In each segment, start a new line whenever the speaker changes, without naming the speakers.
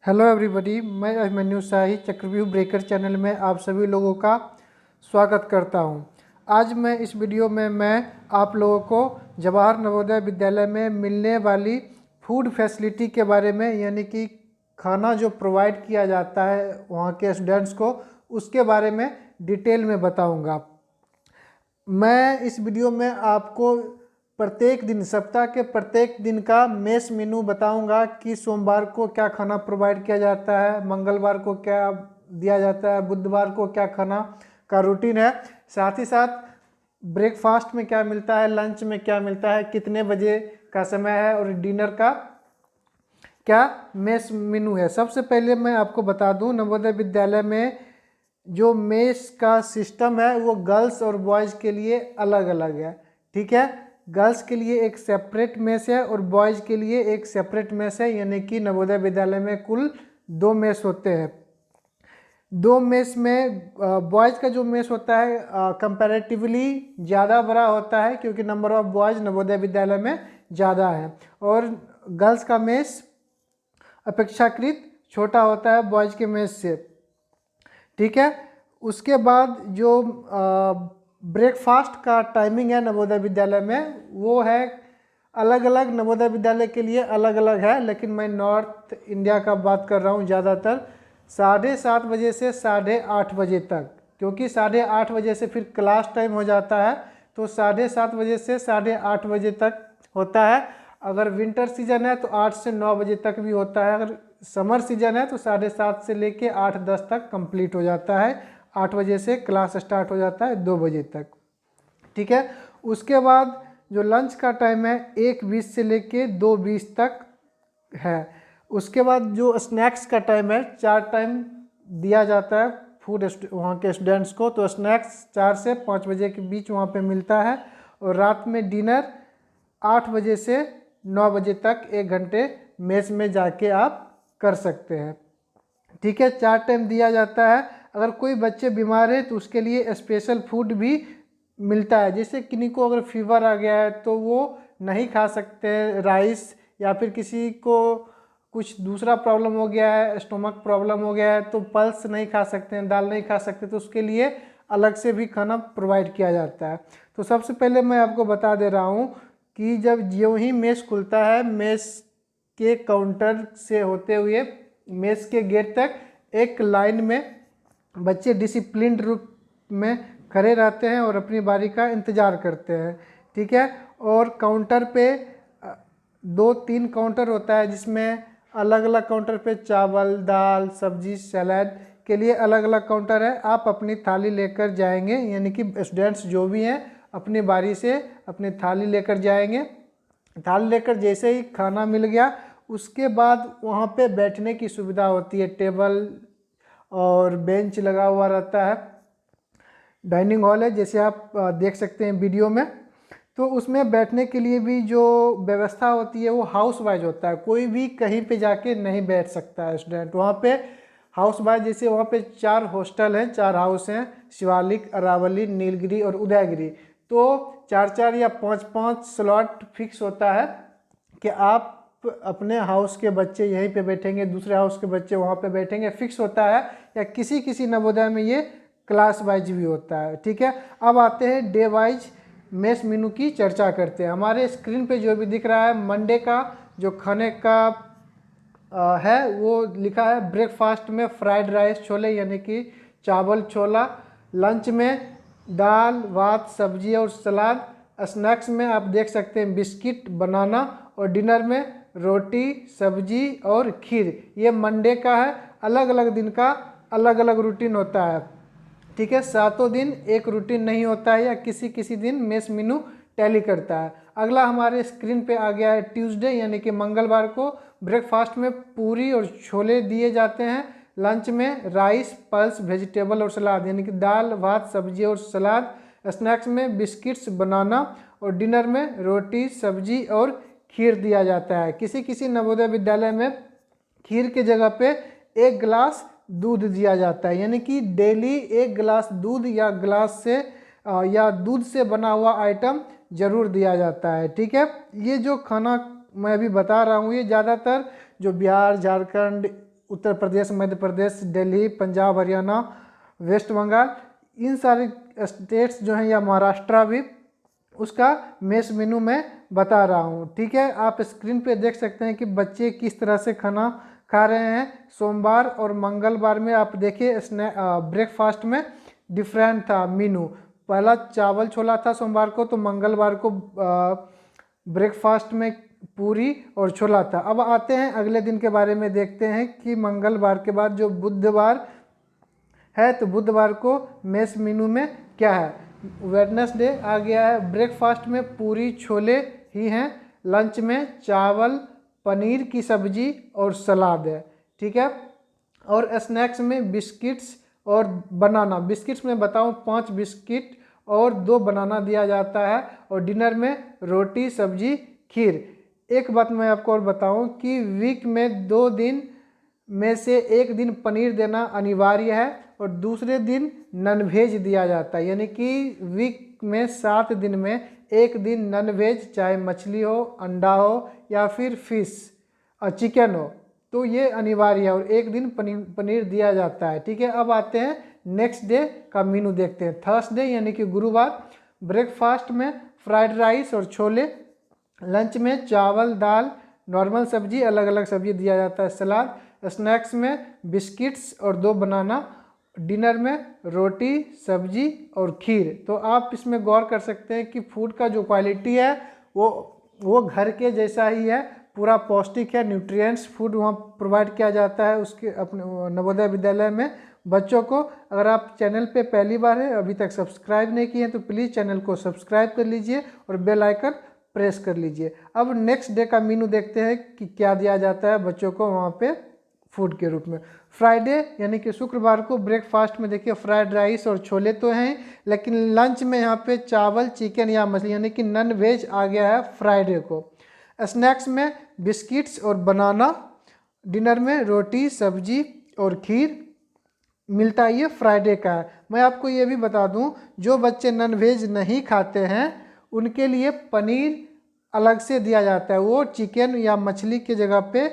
Hello everybody, मैं अभिमन्यु शाही चक्रव्यूह breaker channel में आप सभी लोगों का स्वागत करता हूं। आज मैं इस वीडियो में आप लोगों को जवाहर नवोदय विद्यालय में मिलने वाली फूड फैसिलिटी के बारे में, यानी कि खाना जो प्रोवाइड किया जाता है वहां के स्टूडेंट्स को, उसके बारे में डिटेल में बताऊंगा। मैं इस वीडियो में आपको प्रत्येक दिन, सप्ताह के प्रत्येक दिन का मेस मेनू बताऊंगा कि सोमवार को क्या खाना प्रोवाइड किया जाता है, मंगलवार को क्या दिया जाता है, बुधवार को क्या खाना का रूटीन है, साथ ही साथ ब्रेकफास्ट में क्या मिलता है, लंच में क्या मिलता है, कितने बजे का समय है और डिनर का क्या मेस मेनू है। सबसे पहले मैं आपको बता दूं, नवोदय विद्यालय में जो मेस का सिस्टम है वो गर्ल्स और बॉयज़ के लिए अलग अलग है। ठीक है, गर्ल्स के लिए एक सेपरेट मेस है और बॉयज़ के लिए एक सेपरेट मेस है, यानी कि नवोदय विद्यालय में कुल 2 मेस होते हैं। 2 मेस में बॉयज़ का जो मेस होता है कंपैरेटिवली ज़्यादा बड़ा होता है, क्योंकि number of boys Navodaya Vidyalaya में ज़्यादा है, और गर्ल्स का मेस अपेक्षाकृत छोटा होता है बॉयज़ के मेस से। ठीक है, उसके बाद जो ब्रेकफास्ट का टाइमिंग है नवोदय विद्यालय में, वो है अलग अलग, नवोदय विद्यालय के लिए अलग अलग है, लेकिन मैं नॉर्थ इंडिया का बात कर रहा हूँ ज़्यादातर। 7:30 बजे से 8:30 बजे तक, क्योंकि 8:30 बजे से फिर क्लास टाइम हो जाता है, तो 7:30 बजे से 8:30 बजे तक होता है। अगर विंटर सीजन है तो 8 से 9 बजे तक भी होता है। अगर समर सीजन है तो 7:30 से लेके 8-10 तक कंप्लीट हो जाता है। 8 बजे से क्लास स्टार्ट हो जाता है 2 बजे तक। ठीक है, उसके बाद जो लंच का टाइम है 1:20 से लेके 2:20 तक है। उसके बाद जो स्नैक्स का टाइम है, 4 टाइम दिया जाता है फूड वहाँ के स्टूडेंट्स को, तो स्नैक्स 4 से 5 बजे के बीच वहाँ पे मिलता है। और रात में डिनर 8 बजे से 9 बजे तक 1 घंटे मेस में जाके आप कर सकते हैं। ठीक है, 4 टाइम दिया जाता है। अगर कोई बच्चे बीमार है तो उसके लिए स्पेशल फूड भी मिलता है, जैसे किन्हीं को अगर फीवर आ गया है तो वो नहीं खा सकते राइस, या फिर किसी को कुछ दूसरा प्रॉब्लम हो गया है, स्टोमक प्रॉब्लम हो गया है तो पल्स नहीं खा सकते हैं, दाल नहीं खा सकते, तो उसके लिए अलग से भी खाना प्रोवाइड किया जाता है। तो सबसे पहले मैं आपको बता दे रहा हूँ कि जब यूँ ही मेस खुलता है, मेस के काउंटर से होते हुए मेस के गेट तक एक लाइन में बच्चे डिसिप्लिन्ड रूप में खड़े रहते हैं और अपनी बारी का इंतज़ार करते हैं। ठीक है, और काउंटर पे 2-3 काउंटर होता है, जिसमें अलग अलग काउंटर पे चावल, दाल, सब्जी, सलाद के लिए अलग अलग काउंटर है। आप अपनी थाली लेकर जाएंगे, यानी कि स्टूडेंट्स जो भी हैं अपनी बारी से अपनी थाली लेकर जाएंगे। थाली लेकर जैसे ही खाना मिल गया, उसके बाद वहाँ पे बैठने की सुविधा होती है, टेबल और बेंच लगा हुआ रहता है। डाइनिंग हॉल है, जैसे आप देख सकते हैं वीडियो में। तो उसमें बैठने के लिए भी जो व्यवस्था होती है वो हाउस वाइज होता है, कोई भी कहीं पे जाके नहीं बैठ सकता है स्टूडेंट। वहाँ पे हाउस वाइज, जैसे वहाँ पे 4 हॉस्टल हैं, 4 हाउस हैं, शिवालिक, अरावली, नीलगिरी और उदयगिरी। तो 4-4 या 5-5 स्लॉट फिक्स होता है कि आप अपने हाउस के बच्चे यहीं पे बैठेंगे, दूसरे हाउस के बच्चे वहाँ पे बैठेंगे, फिक्स होता है। या किसी किसी नवोदय में ये क्लास वाइज भी होता है। ठीक है, अब आते हैं डे वाइज मेस मेनू की चर्चा करते हैं। हमारे स्क्रीन पे जो भी दिख रहा है, मंडे का जो खाने का है वो लिखा है ब्रेकफास्ट में फ्राइड राइस छोले, यानी कि चावल छोला। लंच में दाल भात सब्जी और सलाद। स्नैक्स में आप देख सकते हैं बिस्किट, बनाना। और डिनर में रोटी, सब्जी और खीर। ये मंडे का है। अलग अलग दिन का अलग अलग रूटीन होता है। ठीक है, 7 दिन एक रूटीन नहीं होता है, या किसी किसी दिन मेस मेनू टैली करता है। अगला हमारे स्क्रीन पे आ गया है ट्यूसडे, यानी कि मंगलवार को ब्रेकफास्ट में पूरी और छोले दिए जाते हैं। लंच में राइस, पल्स, वेजिटेबल और सलाद, यानी कि दाल भात सब्जी और सलाद। स्नैक्स में बिस्किट्स, बनाना। और डिनर में रोटी, सब्जी और खीर दिया जाता है। किसी किसी नवोदय विद्यालय में खीर के जगह पे 1 गिलास दूध दिया जाता है, यानी कि डेली 1 गिलास दूध या ग्लास से या दूध से बना हुआ आइटम जरूर दिया जाता है। ठीक है, ये जो खाना मैं अभी बता रहा हूँ ये ज़्यादातर जो बिहार, झारखंड उत्तर प्रदेश, मध्य प्रदेश, दिल्ली, पंजाब, हरियाणा, वेस्ट बंगाल, इन सारे स्टेट्स जो हैं, या महाराष्ट्र भी, उसका मेस मेनू मैं बता रहा हूँ। ठीक है, आप स्क्रीन पे देख सकते हैं कि बच्चे किस तरह से खाना खा रहे हैं। सोमवार और मंगलवार में आप देखिए ब्रेकफास्ट में डिफरेंट था मेनू। पहला चावल छोला था सोमवार को, तो मंगलवार को ब्रेकफास्ट में पूरी और छोला था। अब आते हैं अगले दिन के बारे में, देखते हैं कि मंगलवार के बाद जो बुधवार है, तो बुधवार को मेस मेनू में क्या है। वेडनेसडे आ गया है, ब्रेकफास्ट में पूरी छोले ही हैं, लंच में चावल, पनीर की सब्जी और सलाद है। ठीक है, और स्नैक्स में बिस्किट्स और बनाना। बिस्किट्स में बताऊं 5 बिस्किट और 2 बनाना दिया जाता है, और डिनर में रोटी, सब्जी, खीर। एक बात मैं आपको और बताऊं कि वीक में 2 दिन में से 1 दिन पनीर देना अनिवार्य है, और दूसरे दिन नॉनवेज दिया जाता है। यानी कि वीक में 7 दिन में 1 दिन नॉनवेज, चाहे मछली हो, अंडा हो या फिर फिश और चिकन हो, तो ये अनिवार्य है, और 1 दिन पनीर दिया जाता है। ठीक है, अब आते हैं नेक्स्ट डे का मेनू देखते हैं। थर्सडे यानी कि गुरुवार, ब्रेकफास्ट में फ्राइड राइस और छोले, लंच में चावल, दाल, नॉर्मल सब्जी, अलग अलग सब्जी दिया जाता है, सलाद, स्नैक्स में बिस्किट्स और 2 बनाना, डिनर में रोटी, सब्जी और खीर। तो आप इसमें गौर कर सकते हैं कि फूड का जो क्वालिटी है वो घर के जैसा ही है, पूरा पौष्टिक है, न्यूट्रिएंट्स फूड वहाँ प्रोवाइड किया जाता है उसके अपने नवोदय विद्यालय में बच्चों को। अगर आप चैनल पे पहली बार है, अभी तक सब्सक्राइब नहीं किए हैं, तो प्लीज़ चैनल को सब्सक्राइब कर लीजिए और बेल आइकन प्रेस कर लीजिए। अब नेक्स्ट डे का मेनू देखते हैं कि क्या दिया जाता है बच्चों को वहाँ पे फूड के रूप में। फ्राइडे यानी कि शुक्रवार को ब्रेकफास्ट में देखिए फ्राइड राइस और छोले तो हैं, लेकिन लंच में यहाँ पे चावल, चिकन या मछली यानी कि नॉन वेज आ गया है फ्राइडे को। स्नैक्स में बिस्किट्स और बनाना, डिनर में रोटी, सब्जी और खीर मिलता है, ये फ्राइडे का है। मैं आपको ये भी बता दूं, जो बच्चे नॉन वेज नहीं खाते हैं उनके लिए पनीर अलग से दिया जाता है, वो चिकन या मछली की जगह पे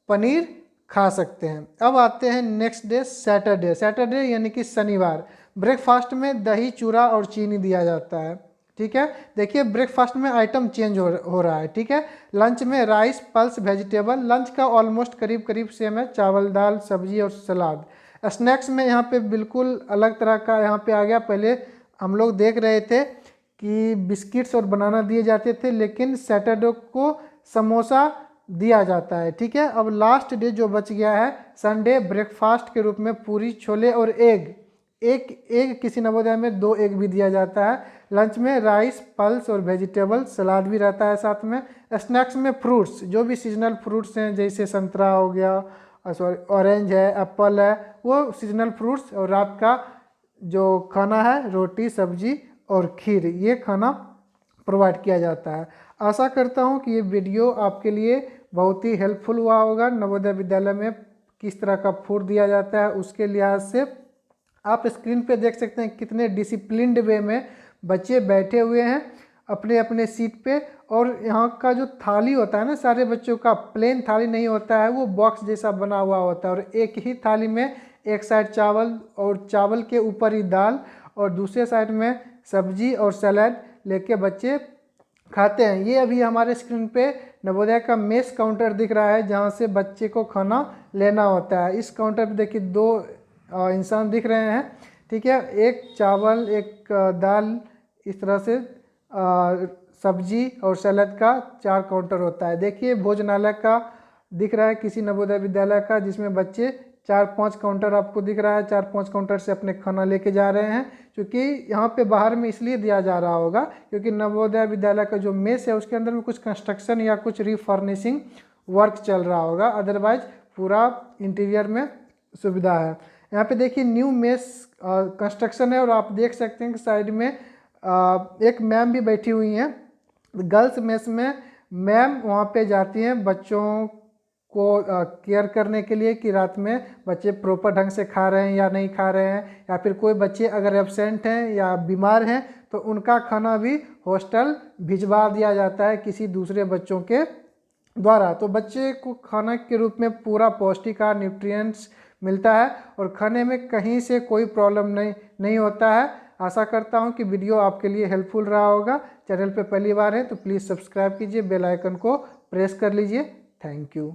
पनीर खा सकते हैं। अब आते हैं नेक्स्ट डे सैटरडे। सैटरडे यानी कि शनिवार, ब्रेकफास्ट में दही, चूड़ा और चीनी दिया जाता है। ठीक है, देखिए ब्रेकफास्ट में आइटम चेंज हो रहा है। ठीक है, लंच में राइस, पल्स, वेजिटेबल, लंच का ऑलमोस्ट करीब करीब सेम है, चावल, दाल, सब्जी और सलाद। स्नैक्स में यहाँ पे बिल्कुल अलग तरह का यहाँ पे आ गया। पहले हम लोग देख रहे थे कि बिस्किट्स और बनाना दिए जाते थे, लेकिन सैटरडे को समोसा दिया जाता है। ठीक है, अब लास्ट डे जो बच गया है संडे, ब्रेकफास्ट के रूप में पूरी, छोले और एग किसी नवोदय में 2 एग भी दिया जाता है। लंच में राइस, पल्स और वेजिटेबल, सलाद भी रहता है साथ में। स्नैक्स में फ्रूट्स, जो भी सीजनल फ्रूट्स हैं, जैसे संतरा हो गया, सॉरी ऑरेंज है, एप्पल है, वो सीजनल फ्रूट्स। और रात का जो खाना है रोटी, सब्जी और खीर, ये खाना प्रोवाइड किया जाता है। आशा करता हूँ कि ये वीडियो आपके लिए बहुत ही हेल्पफुल हुआ होगा। नवोदय विद्यालय में किस तरह का फूड दिया जाता है उसके लिहाज से आप स्क्रीन पे देख सकते हैं कितने डिसिप्लिन्ड वे में बच्चे बैठे हुए हैं अपने अपने सीट पे। और यहाँ का जो थाली होता है ना, सारे बच्चों का प्लेन थाली नहीं होता है, वो बॉक्स जैसा बना हुआ होता है, और एक ही थाली में एक साइड चावल और चावल के ऊपर ही दाल, और दूसरे साइड में सब्जी और सलाद लेके बच्चे खाते हैं। ये अभी हमारे स्क्रीन पे नवोदय का मेस काउंटर दिख रहा है, जहाँ से बच्चे को खाना लेना होता है। इस काउंटर पे देखिए 2 इंसान दिख रहे हैं। ठीक है, एक चावल, एक दाल, इस तरह से सब्जी और सलाद का 4 काउंटर होता है। देखिए भोजनालय का दिख रहा है किसी नवोदय विद्यालय का, जिसमें बच्चे 4-5 काउंटर आपको दिख रहा है, 4-5 काउंटर से अपने खाना लेके जा रहे हैं। क्योंकि यहाँ पे बाहर में इसलिए दिया जा रहा होगा क्योंकि नवोदय विद्यालय का जो मेस है उसके अंदर में कुछ कंस्ट्रक्शन या कुछ रीफर्निशिंग वर्क चल रहा होगा, अदरवाइज पूरा इंटीरियर में सुविधा है। यहाँ पे देखिए न्यू मेस कंस्ट्रक्शन है, और आप देख सकते हैं कि साइड में एक मैम भी बैठी हुई हैं। गर्ल्स मेस में मैम वहाँ पे जाती हैं बच्चों को केयर करने के लिए कि रात में बच्चे प्रॉपर ढंग से खा रहे हैं या नहीं खा रहे हैं, या फिर कोई बच्चे अगर एब्सेंट हैं या बीमार हैं तो उनका खाना भी हॉस्टल भिजवा दिया जाता है किसी दूसरे बच्चों के द्वारा। तो बच्चे को खाना के रूप में पूरा पौष्टिक आहार, न्यूट्रिएंट्स मिलता है और खाने में कहीं से कोई प्रॉब्लम नहीं होता है। आशा करता हूं कि वीडियो आपके लिए हेल्पफुल रहा होगा। चैनल पे पहली बार है तो प्लीज़ सब्सक्राइब कीजिए, बेल आइकन को प्रेस कर लीजिए। Thank you.